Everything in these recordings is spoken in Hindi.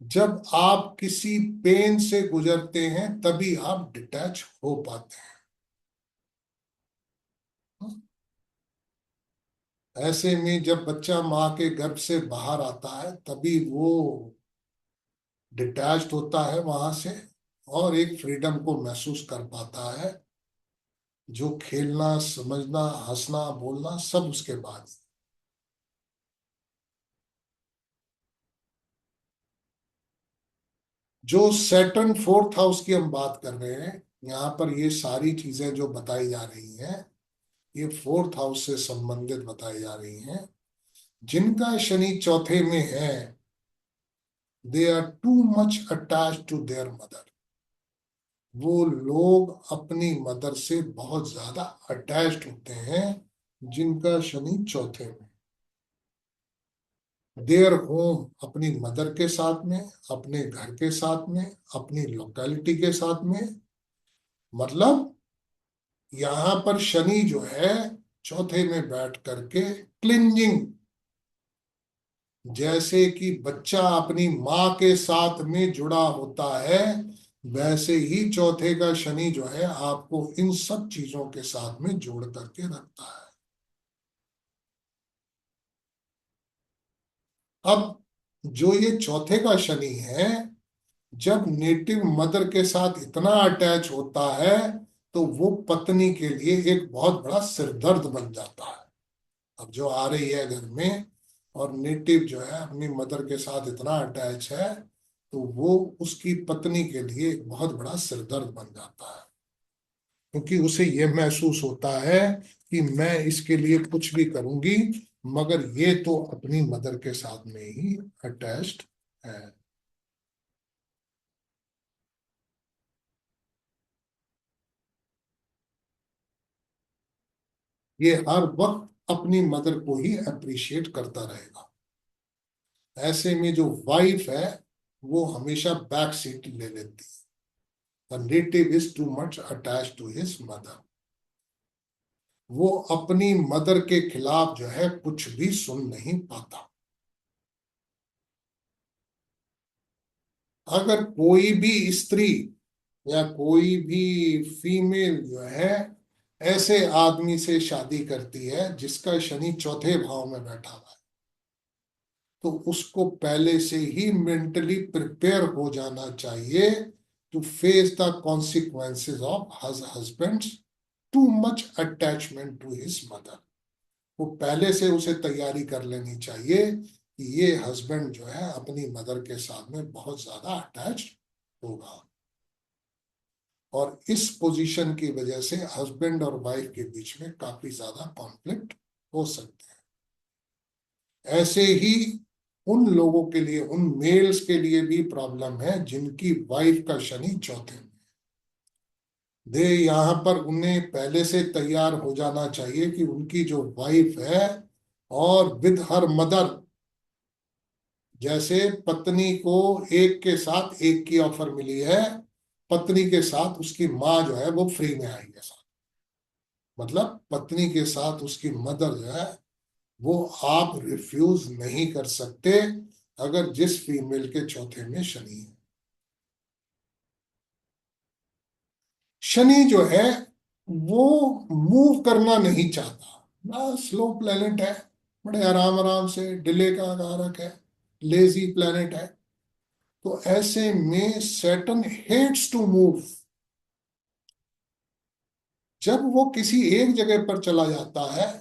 जब आप किसी पेन से गुजरते हैं तभी आप डिटैच हो पाते हैं। ऐसे में जब बच्चा माँ के गर्भ से बाहर आता है तभी वो डिटैच्ड होता है वहां से, और एक फ्रीडम को महसूस कर पाता है, जो खेलना, समझना, हंसना, बोलना सब उसके बाद। जो सैटर्न फोर्थ हाउस की हम बात कर रहे हैं, यहाँ पर ये सारी चीजें जो बताई जा रही हैं, ये फोर्थ हाउस से संबंधित बताई जा रही हैं। जिनका शनि चौथे में है, they are too much attach to their mother. वो लोग अपनी मदर से बहुत ज्यादा अटैच्ड होते हैं जिनका शनि चौथे में। देयर होम, अपनी मदर के साथ में, अपने घर के साथ में, अपनी लोकेलिटी के साथ में। मतलब यहाँ पर शनि जो है चौथे में बैठ करके क्लिंजिंग, जैसे कि बच्चा अपनी माँ के साथ में जुड़ा होता है, वैसे ही चौथे का शनि जो है आपको इन सब चीजों के साथ में जोड़ करके रखता है। अब जो ये चौथे का शनि है, जब नेटिव मदर के साथ इतना अटैच होता है तो वो पत्नी के लिए एक बहुत बड़ा सिरदर्द बन जाता है। अब जो आ रही है घर में और नेटिव जो है अपनी मदर के साथ इतना अटैच है, तो वो उसकी पत्नी के लिए एक बहुत बड़ा सिरदर्द बन जाता है, क्योंकि उसे ये महसूस होता है कि मैं इसके लिए कुछ भी करूंगी, मगर ये तो अपनी मदर के साथ में ही अटैच्ड है। ये हर वक्त अपनी मदर को ही अप्रिशिएट करता रहेगा। ऐसे में जो वाइफ है वो हमेशा बैक सीट ले लेती है। The native is too much attach to his mother. वो अपनी मदर के खिलाफ जो है कुछ भी सुन नहीं पाता। अगर कोई भी स्त्री या कोई भी फीमेल जो है ऐसे आदमी से शादी करती है जिसका शनि चौथे भाव में बैठा हुआ है, तो उसको पहले से ही मेंटली प्रिपेयर हो जाना चाहिए to face the consequences of husband too much attachment to his mother. वो पहले से उसे तैयारी कर लेनी चाहिए कि ये हस्बैंड जो है अपनी मदर के साथ में बहुत ज्यादा अटैच होगा, और इस पोजीशन की वजह से हस्बैंड और वाइफ के बीच में काफी ज्यादा कॉन्फ्लिक्ट हो सकते हैं। ऐसे ही उन लोगों के लिए, उन मेल्स के लिए भी प्रॉब्लम है जिनकी वाइफ का शनि चौथे में। दे यहाँ पर उन्हें पहले से तैयार हो जाना चाहिए कि उनकी जो वाइफ है और विद हर मदर, जैसे पत्नी को एक के साथ एक की ऑफर मिली है, पत्नी के साथ उसकी माँ जो है वो फ्री में आई है साथ। मतलब पत्नी के साथ उसकी मदर जो है वो आप रिफ्यूज नहीं कर सकते, अगर जिस फीमेल के चौथे में शनि है। शनि जो है वो मूव करना नहीं चाहता ना, स्लो प्लेनेट है, बड़े आराम आराम से डिले का कारक है, लेजी प्लेनेट है। तो ऐसे में सैटर्न हेट्स टू मूव। जब वो किसी एक जगह पर चला जाता है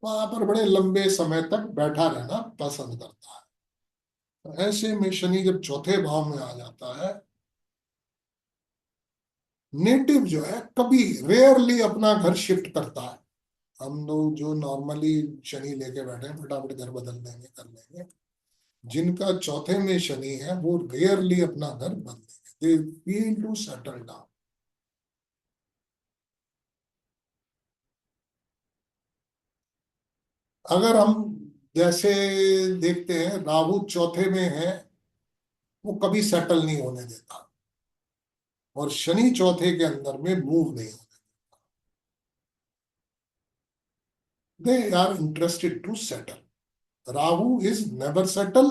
वहां पर बड़े लंबे समय तक बैठा रहना पसंद करता है। तो ऐसे में शनि जब चौथे भाव में आ जाता है, नेटिव जो है कभी रेयरली अपना घर शिफ्ट करता है। हम लोग जो नॉर्मली शनि लेके बैठे हैं फटाफट घर बदल देंगे, कर लेंगे। जिनका चौथे में शनि है वो रेयरली अपना घर बदलेंगे, they feel to settle down. अगर हम जैसे देखते हैं राहु चौथे में है, वो कभी सेटल नहीं होने देता, और शनि चौथे के अंदर में मूव नहीं होने। They are interested to settle. Rahu is never settle,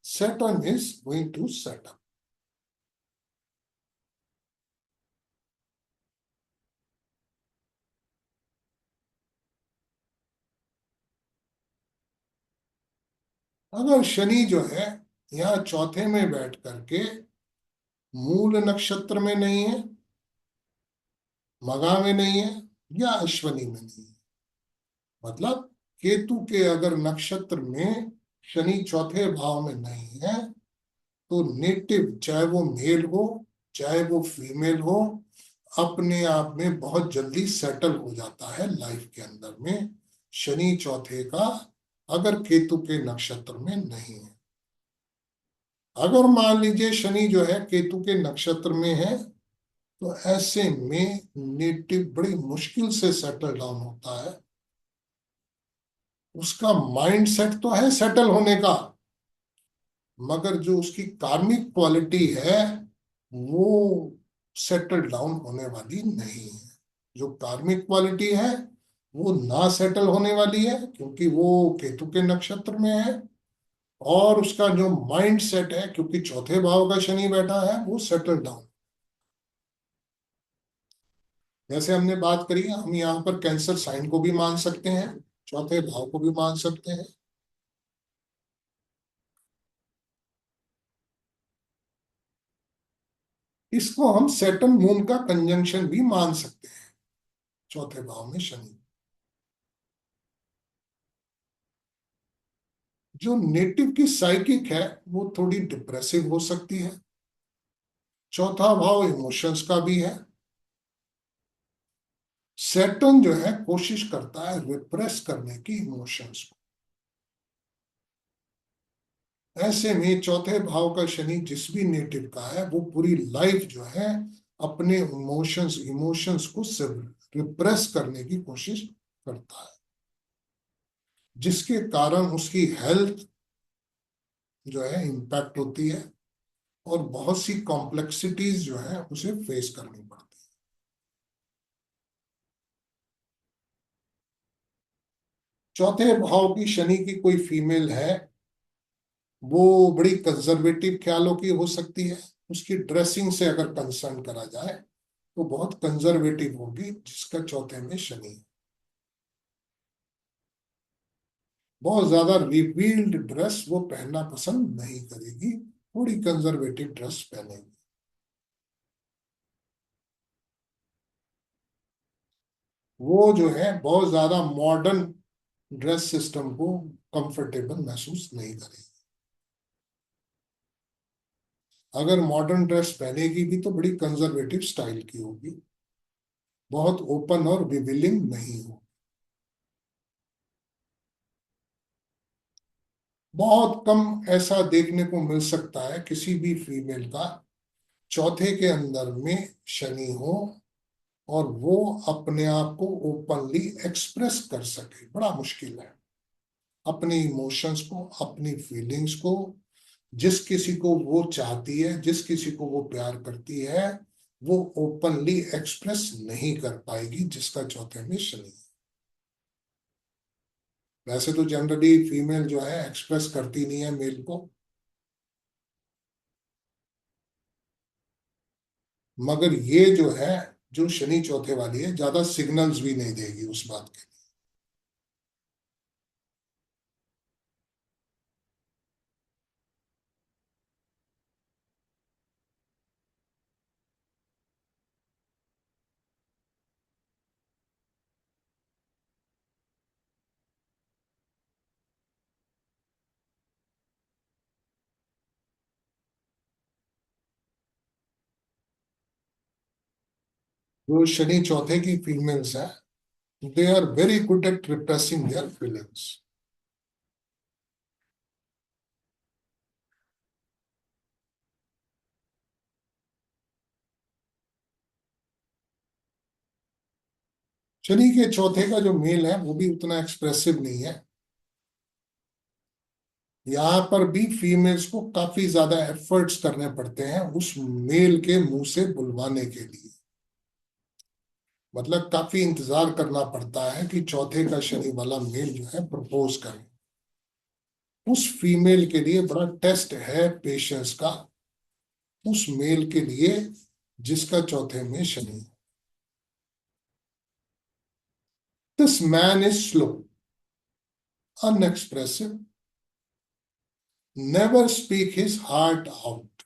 Saturn is going to set up. अगर शनि जो है यहाँ चौथे में बैठ करके मूल नक्षत्र में नहीं है, मघा में नहीं है, या अश्वनी में नहीं है, मतलब केतु के अगर नक्षत्र में शनि चौथे भाव में नहीं है, तो नेटिव चाहे वो मेल हो चाहे वो फीमेल हो, अपने आप में बहुत जल्दी सेटल हो जाता है लाइफ के अंदर में, शनि चौथे का अगर केतु के नक्षत्र में नहीं है। अगर मान लीजिए शनि जो है केतु के नक्षत्र में है, तो ऐसे में नेटिव बड़ी मुश्किल से सेटल डाउन होता है। उसका माइंड सेट तो है सेटल होने का, मगर जो उसकी कार्मिक क्वालिटी है वो सेटल डाउन होने वाली नहीं है। जो कार्मिक क्वालिटी है वो ना सेटल होने वाली है, क्योंकि वो केतु के नक्षत्र में है। और उसका जो माइंड सेट है, क्योंकि चौथे भाव का शनि बैठा है, वो सेटल डाउन। जैसे हमने बात करी, हम यहाँ पर कैंसर साइन को भी मान सकते हैं, चौथे भाव को भी मान सकते हैं। इसको हम सैटर्न मून का कंजंक्शन भी मान सकते हैं, चौथे भाव में शनि। जो नेटिव की साइकिक है वो थोड़ी डिप्रेसिव हो सकती है। चौथा भाव इमोशंस का भी है। सैटर्न जो है कोशिश करता है रिप्रेस करने की इमोशंस को। ऐसे में चौथे भाव का शनि जिस भी नेटिव का है, वो पूरी लाइफ जो है अपने इमोशंस इमोशंस को रिप्रेस करने की कोशिश करता है, जिसके कारण उसकी हेल्थ जो है इम्पैक्ट होती है और बहुत सी कॉम्प्लेक्सिटीज जो है उसे फेस करनी पड़ती है। चौथे भाव की शनि की कोई फीमेल है, वो बड़ी कंजर्वेटिव ख्यालों की हो सकती है। उसकी ड्रेसिंग से अगर कंसर्न करा जाए तो बहुत कंजर्वेटिव होगी, जिसका चौथे में शनि है। बहुत ज्यादा रिवील्ड ड्रेस वो पहनना पसंद नहीं करेगी, थोड़ी कंजर्वेटिव ड्रेस पहनेगी। वो जो है बहुत ज्यादा मॉडर्न ड्रेस सिस्टम को कंफर्टेबल महसूस नहीं करेगी। अगर मॉडर्न ड्रेस पहनेगी भी तो बड़ी कंजर्वेटिव स्टाइल की होगी, बहुत ओपन और रिवीलिंग नहीं हो। बहुत कम ऐसा देखने को मिल सकता है किसी भी फीमेल का चौथे के अंदर में शनि हो और वो अपने आप को ओपनली एक्सप्रेस कर सके, बड़ा मुश्किल है। अपने इमोशंस को, अपनी फीलिंग्स को, जिस किसी को वो चाहती है, जिस किसी को वो प्यार करती है, वो ओपनली एक्सप्रेस नहीं कर पाएगी, जिसका चौथे में शनि है। वैसे तो जनरली फीमेल जो है एक्सप्रेस करती नहीं है मेल को, मगर ये जो है, जो शनि चौथे वाली है, ज्यादा सिग्नल्स भी नहीं देगी उस बात के। जो शनि चौथे की फीमेल्स है, they are very good at repressing their feelings. Shani के चौथे का जो मेल है वो भी उतना एक्सप्रेसिव नहीं है। यहाँ पर भी फीमेल्स को काफी ज्यादा एफर्ट्स करने पड़ते हैं उस मेल के मुंह से बुलवाने के लिए। मतलब काफी इंतजार करना पड़ता है कि चौथे का शनि वाला मेल जो है प्रपोज करे। उस फीमेल के लिए बड़ा टेस्ट है पेशेंस का, उस मेल के लिए जिसका चौथे में Shani. This man is slow, अनएक्सप्रेसिव, never speak his heart out.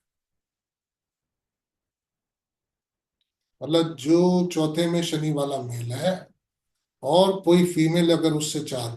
मतलब जो चौथे में शनि वाला मेल है और कोई फीमेल अगर उससे चाहती